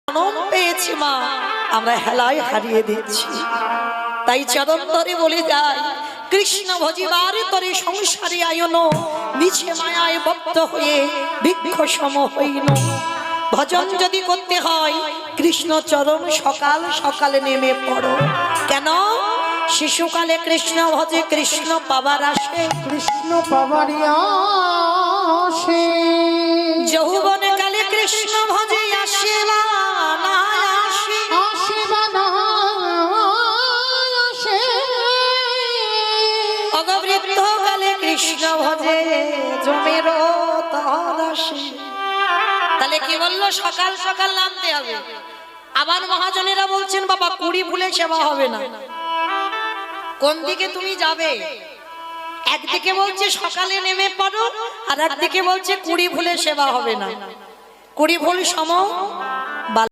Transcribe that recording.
জনম পেয়েছি মা, আমরা হেলায় হারিয়ে দিচ্ছি। তাই চরণ ধরে বলে যায়, কৃষ্ণ ভজিবার তরে সংসারে আয়ন, মিছে মায়ায় বদ্ধ হয়ে বৃক্ষ সম হইন। ভজন যদি করতে হয় কৃষ্ণ চরণ সকাল সকালে নেমে পড়ো। কেন? শিশুকালে কৃষ্ণ ভজে কৃষ্ণ পাবার আসে, কৃষ্ণ পাবারি আসে। যৌবনে কালে কৃষ্ণ ভজে আসে বা না আসে, আসে বা না আসে। অগবৃদ্ধ কালে কৃষ্ণ ভজে জমের তর আসে। তাহলে কি বললো? সকাল সকাল নামতে হবে। আবার মহাজনেরা বলছেন বাবা কুড়ি ফুলে সেবা হবে না। কোন দিকে তুমি যাবে? একদিকে বলছে সকালে নেমে পড়ো, আর একদিকে বলছে কুড়ি ফুলে সেবা হবে না। কুড়ি ফুল সম